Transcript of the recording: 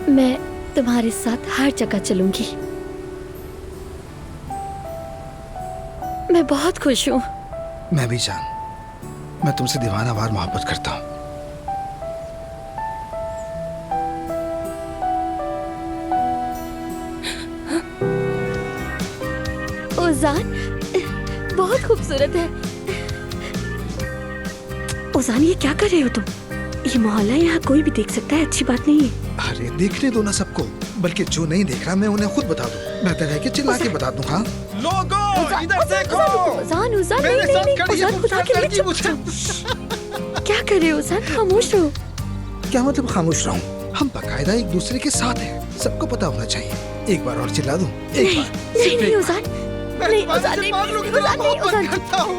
मैं तुम्हारे साथ हर जगह चलूंगी। मैं बहुत खुश हूँ। मैं भी जान, मैं तुमसे दीवानावार मोहब्बत करता हूँ। ओजान बहुत खूबसूरत है। ओजान ये क्या कर रहे हो तुम? ये मोहल्ला यहाँ कोई भी देख सकता है, अच्छी बात नहीं है। अरे देखने दो ना सबको, बल्कि जो नहीं देख रहा मैं उन्हें खुद बता दूं। बेहतर है कि चिल्ला के बता दूं। हाँ लोगों इधर देखो, ओजान ओजान मेरे नहीं साथ नहीं खड़ी ओजान खुदा के लिए खूबसूरत चुप। क्या कर रहे हो ओजान? खामोश रहो। क्या मतलब खामोश रहूं? हम बकायदा एक दूसरे के साथ हैं, सबको पता होना चाहिए। एक बार और चिल्ला दूं? एक बार? नहीं नहीं ओजान, नहीं ओजान नहीं, पागलों की ओजान तरह नहीं, मोहब्बत ओजान करता हूँ।